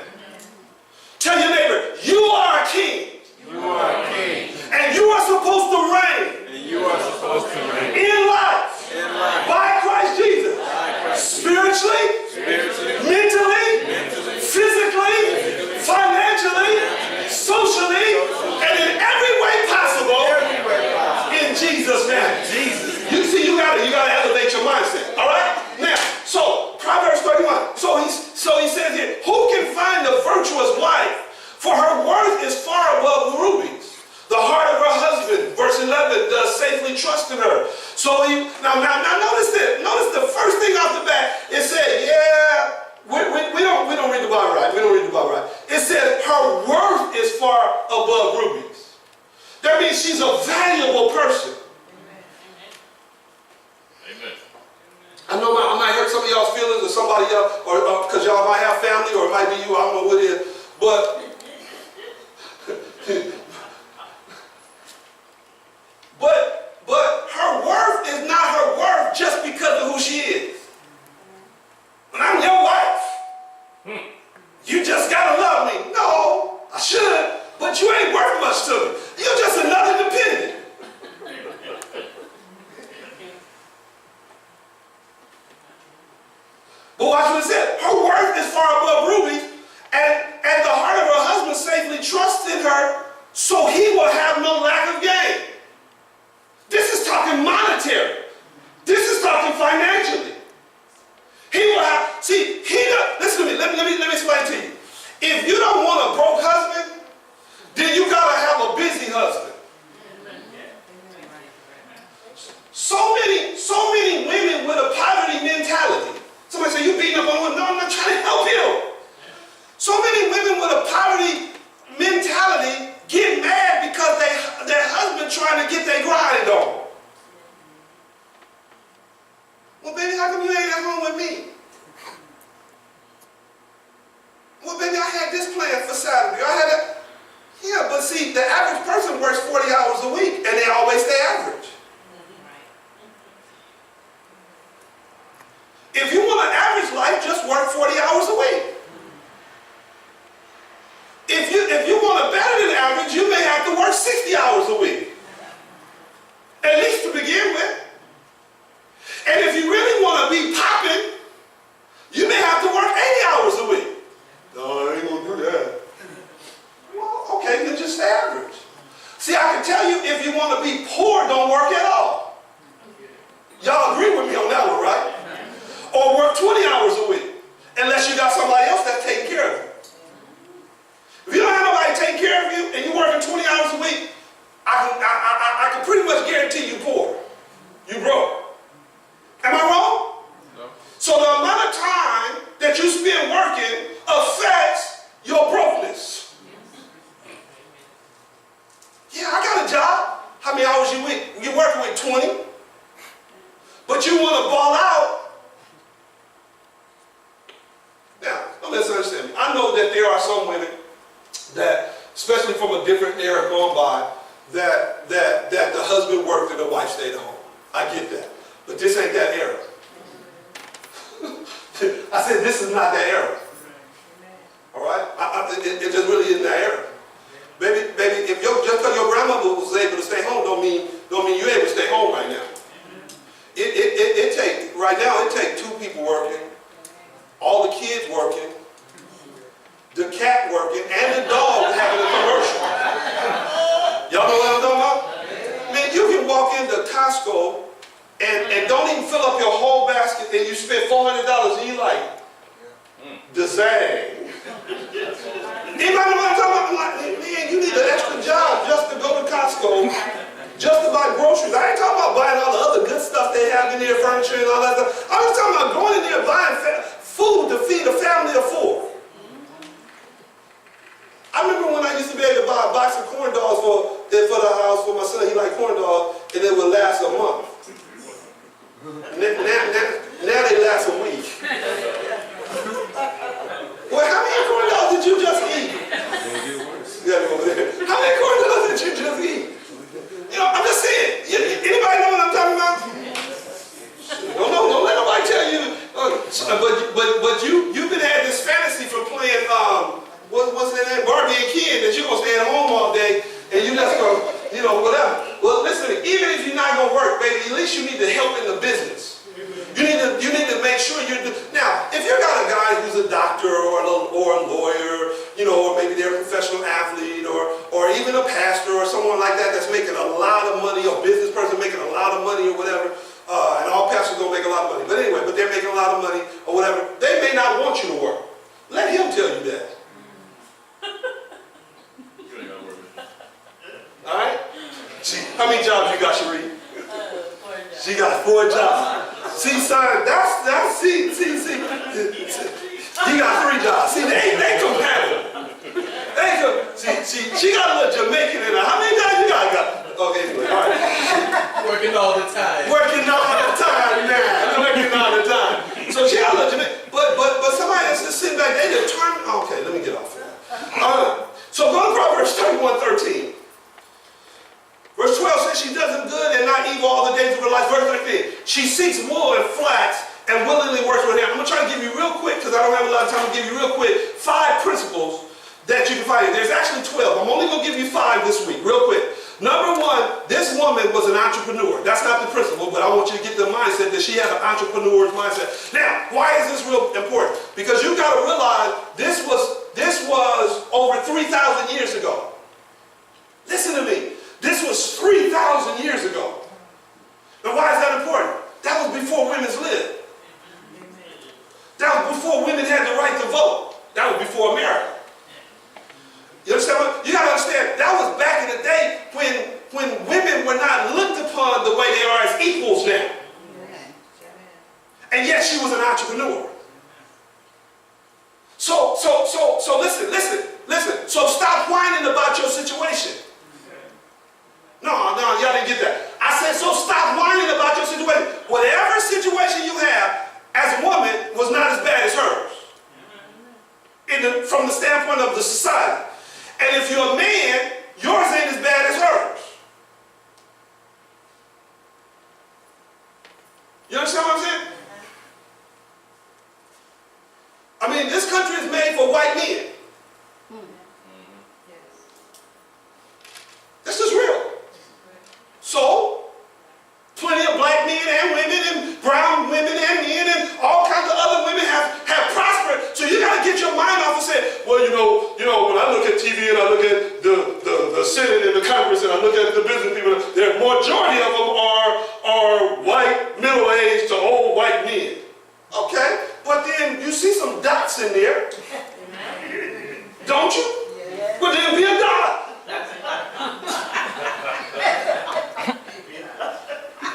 Tell your neighbor, you are a king. You are a king. And you are supposed to reign. And you are supposed to reign. In life. By Christ Jesus. Spiritually. Mentally. Physically. Financially. Socially. And in every way possible. In Jesus' name. You see, you gotta elevate your mindset. All right? Now, so Proverbs 31. So he says here, who can find a virtuous wife? For her worth is far above rubies. The heart of her husband, verse 11, does safely trust in her. So now notice this. Notice the first thing off the bat. It said, we don't read the Bible right. We don't read the Bible right. It said her worth is far above rubies. That means she's a valuable person. Amen. I know I might hurt some of y'all's feelings or somebody else, or because y'all might have family, or it might be you, I don't know what it is. But her worth is not her worth just because of who she is. When I'm your wife, you just gotta love me. No, I should, but you ain't worth much to me. You're just another dependent. But watch what it said. Her worth is far above rubies, and plan for Saturday. I had a, yeah, but see, the average person works 40 hours a week, and they always stay average. If you want an average life, just work 40 hours a week. If you want a better than average, you may have to work 60 hours a week. At least to begin with. And if you really want to be popping, you may have to work 80 hours a week. No, I ain't going to do that. Well, okay, then just stay average. See, I can tell you, if you want to be poor, don't work at all. Y'all agree with me on that one, right? Or work 20 hours a week, unless you got somebody else that's taking care of you. If you don't have nobody taking care of you, and you're working 20 hours a week, I can pretty much guarantee you poor. You broke. Am I wrong? No. So the amount of time that you spend working affects your brokenness. Yeah, I got a job. How many hours you week? You're working with 20. But you want to ball out. Now, don't misunderstand me. I know that there are some women that, especially from a different era gone by, that the husband worked and the wife stayed at home. I get that. But this ain't that era. I said this is not that era. All right? It just really isn't that era. Baby, if just because your grandmother was able to stay home don't mean you're able to stay home right now. Right now it takes 2 people working, all the kids working, the cat working, and the dog having a commercial. Y'all know what I'm talking about? Man, you can walk into Costco and don't even fill up your whole basket, and you spend $400 and you like, the zang. Anybody know what I'm talking about? Like, man, you need an extra job just to go to Costco, just to buy groceries. I ain't talking about buying all the other good stuff they have in there, furniture and all that stuff. I was talking about going in there and buying food to feed a family of 4. I remember when I used to be able to buy a box of corn dogs for the house for my son. He liked corn dogs, and it would last a month. Now they last a week. Well, how many corn dogs did you just eat? How many corn dogs did you just eat? You know, I'm just saying. Anybody know what I'm talking about? Don't let nobody tell you. But you've been had this fantasy from playing what's that name? Barbie and Ken, that you're gonna stay at home all day and you just gonna, whatever. Well, listen, even if you're not gonna work, baby, at least you need to help in the business. You need to make sure you're now. If you got a guy who's a doctor or a lawyer, or maybe they're a professional athlete or even a pastor or someone like that that's making a lot of money, or business person making a lot of money or whatever. And all pastors don't make a lot of money, but anyway, they're making a lot of money or whatever. They may not want you to work. Let him tell you that. All right? How many jobs you got, Cherie? 4 jobs. She got 4 jobs. See, son, see. He got 3 jobs. See, they compatible. She got a little Jamaican in her. How many jobs you got? Okay, anyway, all right. Working all the time. Working all the time now. Working all the time. So she got a little Jamaican. But somebody that's just sitting back, they determined. Okay, let me get off of that. So go to Proverbs 31:13. Verse 12 says she does him good and not evil all the days of her life. Verse 13, she seeks wool and flax and willingly works with hand. I'm going to try to give you real quick, because I don't have a lot of time to give you real quick, 5 principles that you can find. There's actually 12. I'm only going to give you 5 this week, real quick. Number 1, this woman was an entrepreneur. That's not the principle, but I want you to get the mindset that she has an entrepreneur's mindset. Now, why is this real important? Because you got to realize this was over 3,000 years ago. Listen to me. This was 3,000 years ago. And why is that important? That was before women's lived. That was before women had the right to vote. That was before America. You understand what? You got to understand, that was back in the day when women were not looked upon the way they are as equals now. And yet she was an entrepreneur. So listen. So stop whining about your situation. No, y'all didn't get that. I said, so stop whining about your situation. Whatever situation you have as a woman was not as bad as hers. From the standpoint of the society. if you're a man, yours ain't as bad as hers. You understand what I'm saying? I mean, this country is made for white men. This is real. So, plenty of black men and women and brown women and men and all kinds of other women have prospered. So you got to get your mind off and say, well, you know, when I look at TV and I look at the Senate and the Congress and I look at the business people, the majority of them are white, middle-aged to old white men. Okay? But then you see some dots in there. Don't you? Well, then be a dot.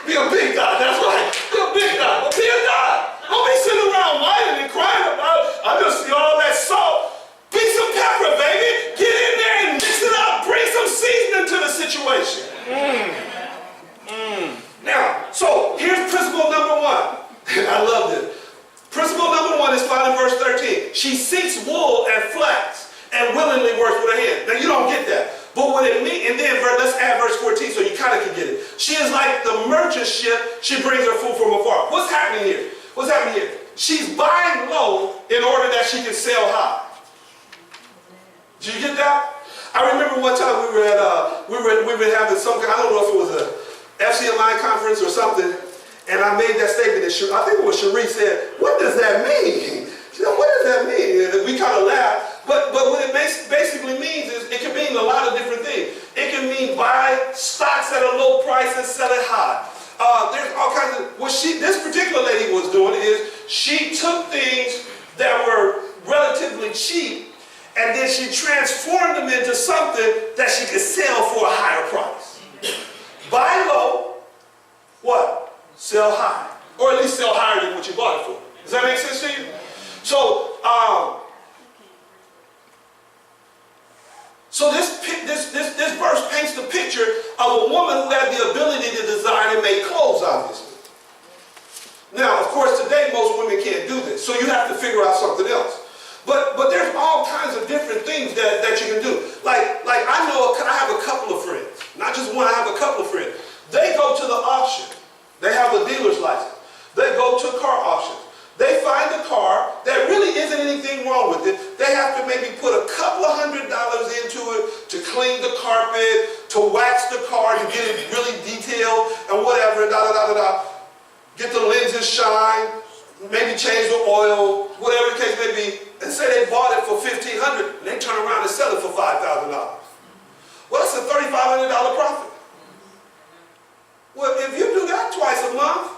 Be a big dot, that's right. Be a big dot. But be a dot. Don't be sitting around whining and crying about, I just see all that salt. Be some pepper, baby. Get in there and mix it up. Bring some seasoning to the situation. Now, so here's principle number one. I love this. Principle number one is found in verse 13. She seeks wool and flax and willingly works with her hand. Now, you don't get that. But what it means, and then let's add verse 14 so you kind of can get it. She is like the merchant ship. She brings her food from afar. What's happening here? What's happening here? She's buying low in order that she can sell high. Did you get that? I remember one time we were having some, I don't know if it was a FCMI conference or something, and I made that statement, and I think it was Cherie said, what does that mean? She said, what does that mean? And we kind of laughed. But what it basically means is it can mean a lot of different things. It can mean buy stocks at a low price and sell it high. There's all kinds of, what this particular lady was doing is she took things that were relatively cheap and then she transformed them into something that she could sell for a higher price. Buy low, what? Sell high. Or at least sell higher than what you bought it for. Does that make sense to you? So, this verse paints the picture of a woman who had the ability to design and make clothes, obviously. Now, of course, today most women can't do this, so you have to figure out something else. But there's all kinds of different things that you can do. Like I have a couple of friends, not just one. I have a couple of friends. They go to the auction. They have a dealer's license. They go to car auctions. They find a car that really isn't anything wrong with it. They have to maybe put a couple of $100 into it to clean the carpet, to wax the car, to get it really detailed and whatever, and get the lenses shine, maybe change the oil, whatever the case may be, and say they bought it for $1,500 and they turn around and sell it for $5,000. Well, that's a $3,500 profit. Well, if you do that twice a month,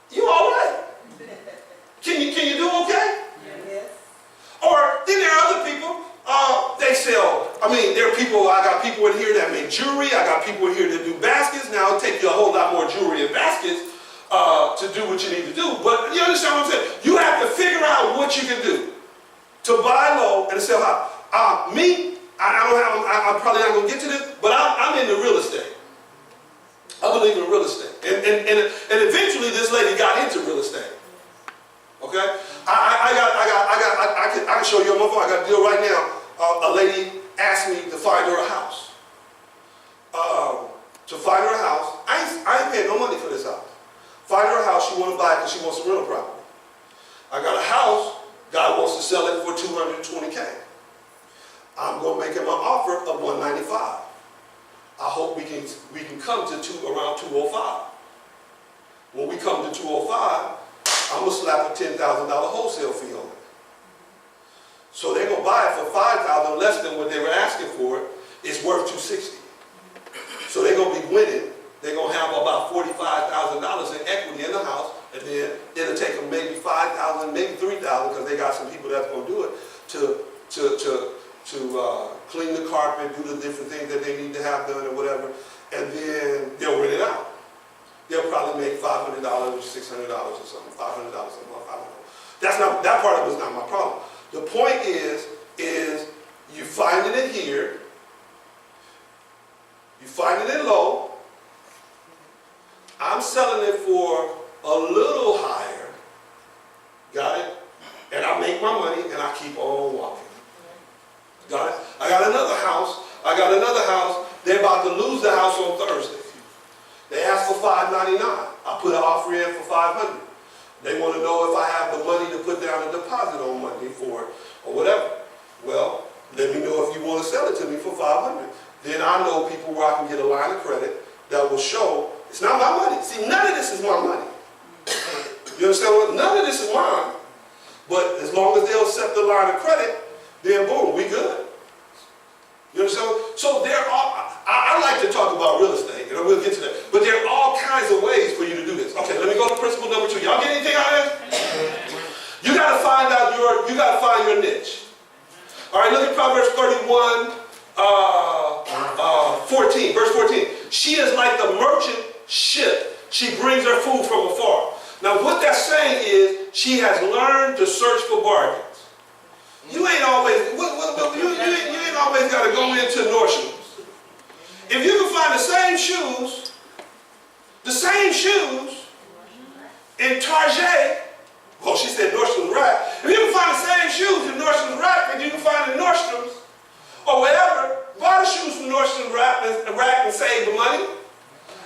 you all right? Can you do okay? Yes. Or then there are other people, they sell, there are people, I got people in here that make jewelry, I got people in here that do baskets. Now it'll take you a whole lot more jewelry and baskets to do what you need to do. But you understand what I'm saying? You have to figure out what you can do to buy low and sell high. I'm probably not going to get to this, but I'm into real estate. I believe in real estate. And eventually this lady got into real estate. Okay? I can show you on my phone. I got a deal right now. A lady asked me to find her a house. I ain't paying no money for this house. Find her a house, she want to buy it because she wants a rental property. I got a house, God wants to sell it for $220K. I'm going to make him an offer of $195. I hope we can come to around 205. When we come to 205, I'm going to slap a $10,000 wholesale fee on it. So they're going to buy it for $5,000 less than what they were asking for it. It's worth $260. So they're going to be winning. They're going to have about $45,000 in equity in the house, and then it'll take them maybe $5,000, maybe $3,000, because they got some people that's going to do it to clean the carpet, do the different things that they need to have done or whatever, and then they'll rent it out. They'll probably make $500 or $600 or something, $500 a month, I don't know. That part of it is not my problem. The point is you finding it here, you finding it low, I'm selling it for a little higher, got it? And I'm make my money and I keep on walking. Got it? I got another house. They're about to lose the house on Thursday. They asked for $599. I put an offer in for $500. They want to know if I have the money to put down a deposit on Monday for it or whatever. Well, let me know if you want to sell it to me for $500. Then I know people where I can get a line of credit that will show it's not my money. See, none of this is my money. You understand what? None of this is mine. But as long as they'll accept the line of credit, then boom, we good. You understand? So there are, I like to talk about real estate, and we'll get to that. But there are all kinds of ways for you to do this. Okay, let me go to principle number 2. Y'all get anything out of this? You gotta find out your niche. All right, look at Proverbs 31, 14, verse 14. She is like the merchant ship. She brings her food from afar. Now what that's saying is she has learned to search for bargains. You ain't always got to go into Nordstrom's. If you can find the same shoes in Target, well, she said Nordstrom's Rack. If you can find the same shoes in Nordstrom's Rack that you can find in Nordstrom's or whatever, buy the shoes from Nordstrom's Rack and save the money.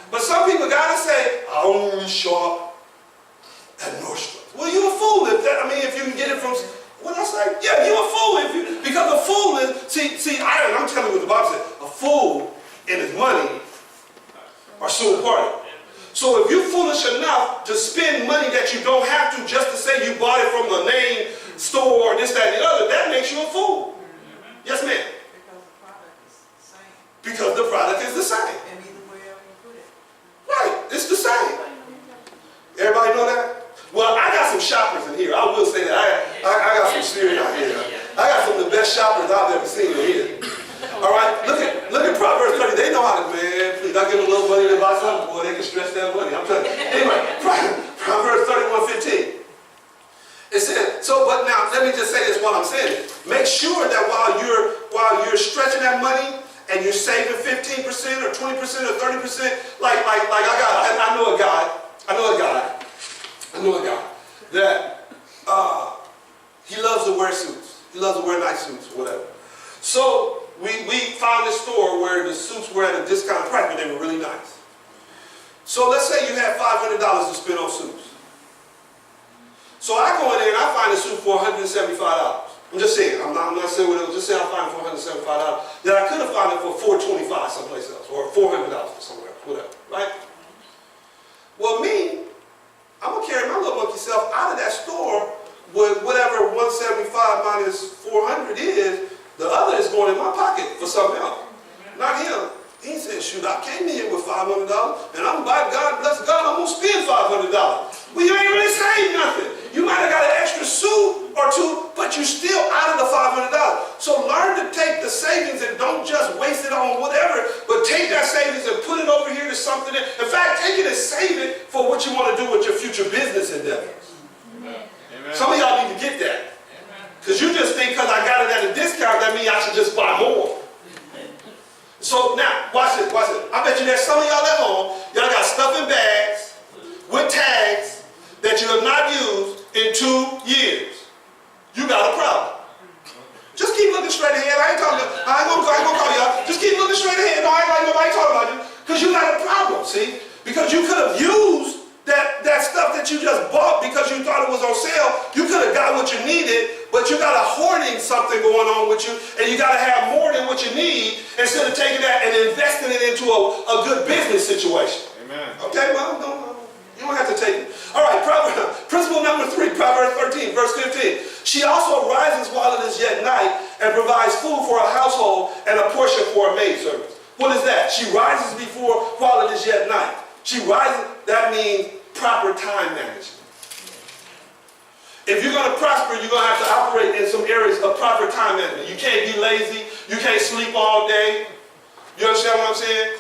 But some people got to say, I only shop at Nordstrom's. Well, you a fool if you can get it from. What did I say? Yeah, you're a fool because a fool is, I'm telling you what the Bible said. A fool and his money are soon parted. So if you're foolish enough to spend money that you don't have to just to say you bought it from the name store or this, that, and the other, that makes you a fool. Yes, ma'am? Because the product is the same. And either way you put it. Right, it's the same. Everybody know that? Well, I got some shoppers in here. I will say that. I got some serious out here. I got some of the best shoppers I've ever seen in here. All right, look at Proverbs 30. They know how to, man, please, I give them a little money to buy something. Boy, they can stretch that money. I'm telling you. Anyway, Proverbs 31:15. It said, but now, let me just say this while I'm saying it. Make sure that while you're stretching that money and you're saving 15% or 20% or 30%, like I know a guy that he loves to wear suits. He loves to wear nice suits, whatever. So we found this store where the suits were at a discounted price, but they were really nice. So let's say you had $500 to spend on suits. So I go in there and I find a suit for $175. I'm just saying, I'm not saying what it was, just saying I find it for $175. Then I could have found it for $425 someplace else, or $400 for somewhere else, whatever, right? Well, me, I'm going to carry my little monkey self out of that store with whatever 175 minus 400 is, the other is going in my pocket for something else. Not him. He said, shoot, I came in here with $500 and I'm by God, bless God, I'm going to spend $500. Well, you ain't really saved nothing. You might have got an extra suit or two, but you're still out of the $500. So learn to take the savings and don't just waste it on whatever, but take that savings and put it over here to something. In fact, take it and save it for what you want to do with your future business endeavors. Amen. Some of y'all need to get that. Because you just think because I got it at a discount, that means I should just buy more. So now, watch this. I bet you there's some of y'all at home, y'all got stuff in bags with tags that you have not used in 2 years. You got a problem. Just keep looking straight ahead. I ain't gonna call y'all. Just keep looking straight ahead. No, I ain't like nobody talking about you. Because you got a problem, see? Because you could have used that stuff that you just bought because you thought it was on sale. You could have got what you needed, but you got a hoarding something going on with you, and you got to have more than what you need instead of taking that and investing it into a good business situation. Amen. Okay, well, no, you don't have to take it. All right, principle number 3, Proverbs 13, verse 15. She also rises while it is yet night and provides food for a household and a portion for a maidservant. What is that? She rises while it is yet night. She rises, that means proper time management. If you're going to prosper, you're going to have to operate in some areas of proper time management. You can't be lazy. You can't sleep all day. You understand what I'm saying?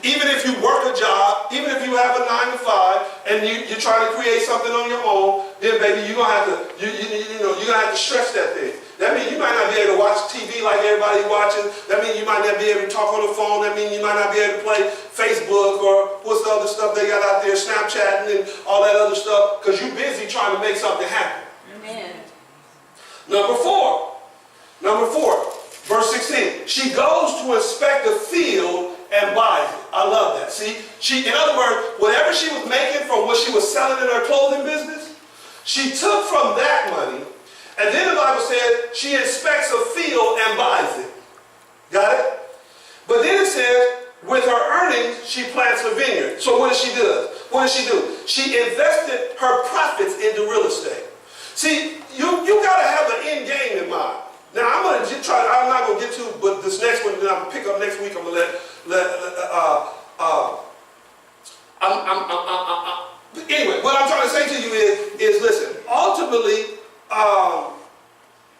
Even if you work a job, even if you have a 9 to 5, and you're trying to create something on your own, then baby, you're gonna have to stretch that thing. That means you might not be able to watch TV like everybody watching. That means you might not be able to talk on the phone. That means you might not be able to play Facebook or what's the other stuff they got out there, Snapchatting and all that other stuff, because you're busy trying to make something happen. Amen. Number four, verse 16. She goes to inspect the field and buys it. I love that. See, in other words, whatever she was making from what she was selling in her clothing business, she took from that money, and then the Bible says she inspects a field and buys it. Got it? But then it says, with her earnings, she plants a vineyard. So what does she do? What does she do? She invested her profits into real estate. See, you got to have an end game in mind. Now, I'm not going to get to, but this next one, that I'm going to pick up next week, I'm going to anyway, what I'm trying to say to you is listen, ultimately,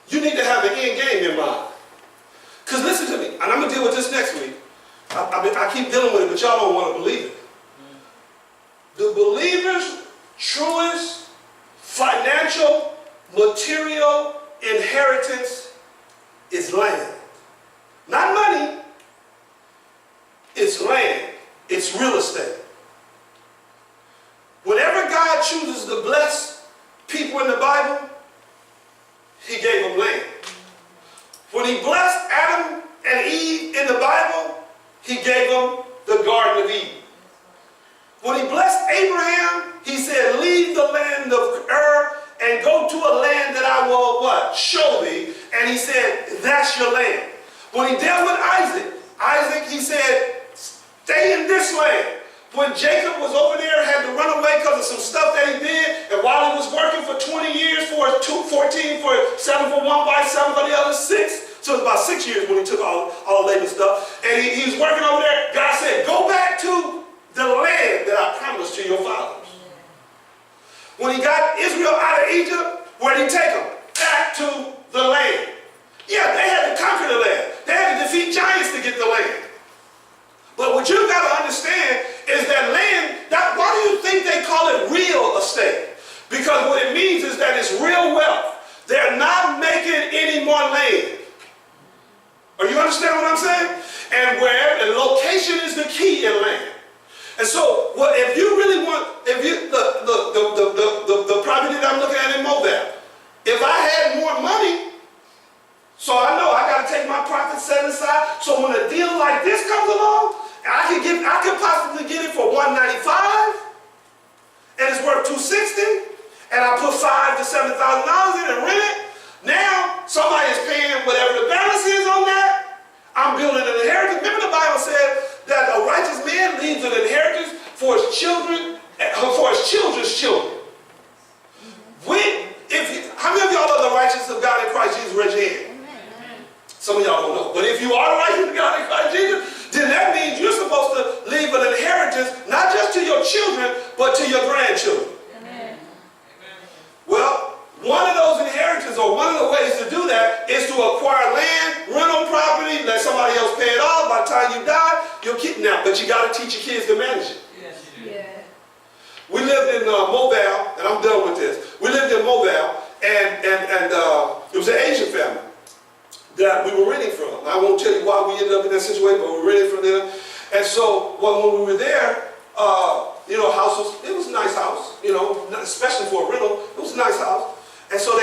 you need to have an end game in mind. Because listen to me, and I'm going to deal with this next week. I keep dealing with it, but y'all don't want to believe it. The believer's truest financial, material inheritance is land. Not money, it's land. It's real estate. Whenever God chooses to bless people in the Bible, he gave them land. When he blessed Adam and Eve in the Bible, he gave them the Garden of Eden. When he blessed Abraham, he said, leave the land of Ur and go to a land that I will, what? Show thee. And he said, that's your land. When he dealt with Isaac, he said, stay in this land. When Jacob was over there, had to run away because of some stuff that he did, and while he was working for 20 years, 14 for 7 for one wife, 7 for the other, 6. So it was about 6 years when he took all Laban's stuff. And he was working over there. God said, go back to the land that I promised to your fathers. When he got Israel out of Egypt, where did he take them? Back to the land. Yeah, they had to conquer the land. They had to defeat giants to get the land. But what you've got to understand is that land, why do you think they call it real estate? Because what it means is that it's real wealth. They're not making any more land. Are you understand what I'm saying? And the location is the key in land. And so, if you really want, the property that I'm looking at in Mobile, if I had more money, so I know I got to take my profit set aside. So when a deal like this comes along, I could possibly get it for $195, and it's worth $260, and I put $5,000 to $7,000 in and rent it. Now somebody is paying whatever the balance is on that. I'm building an inheritance. Remember the Bible said that a righteous man leaves an inheritance for his children, for his children's children. How many of y'all are the righteous of God in Christ Jesus? Raise your hand. Some of y'all don't know. But if you are the righteous of God in Christ Jesus, then that means you're supposed to leave an inheritance, not just to your children, but to your grandchildren. Amen. Well, one of those inheritances, or one of the ways to do that, is to acquire land, rental property, let somebody else pay it off. By the time you die, you'll keep it now. But you got to teach your kids to manage it. Yes. Yeah. We lived in Mobile, and I'm done with this. We lived in Mobile, and it was an Asian family that we were renting from. I won't tell you why we ended up in that situation, but we were renting from them. And so when we were there, it was a nice house, especially for a rental. It was a nice house. And so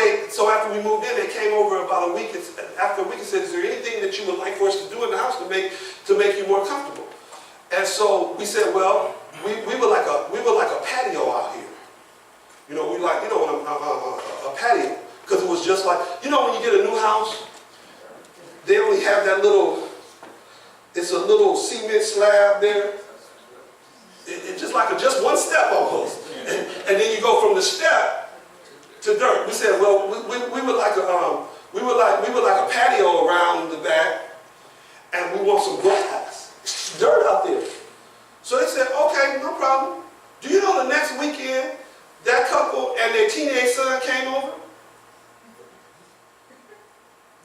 after we moved in, they came over about a week. After a week, and said, "Is there anything that you would like for us to do in the house to make you more comfortable?" And so we said, "Well, we would like a patio out here. A patio, because it was just like, when you get a new house, they only have that it's a little cement slab there. It's just one step almost, and then you go from the step to dirt." We said, "Well, we would like a patio around the back, and we want some grass, dirt out there." So they said, "Okay, no problem." Do you know the next weekend that couple and their teenage son came over?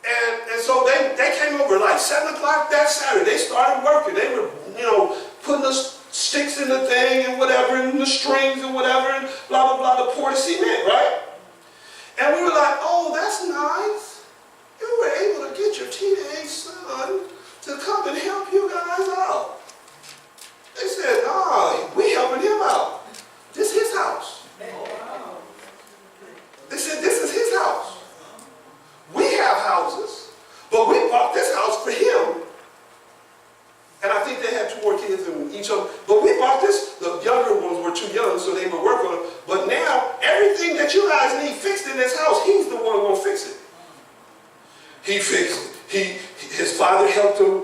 And so they came over like 7 o'clock that Saturday. They started working. They were, putting the sticks in the thing and whatever, and the strings and whatever, and blah, blah, blah, to pour the cement, right? And we were like, "Oh, that's nice. You were able to get your teenage son to come and help you guys out." They said, "No, we helping him out. This is his house." They said, "This is his house. He fixed it. His father helped him.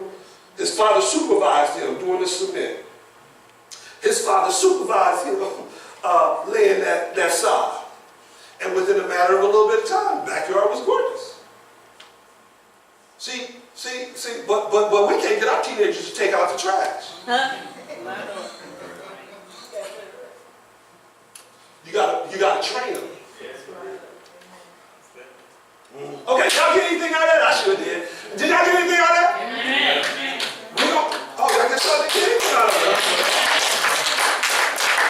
His father supervised him doing the cement. His father supervised him laying that sod. And within a matter of a little bit of time, the backyard was gorgeous. See, but we can't get our teenagers to take out the trash. You gotta train them. Okay, y'all get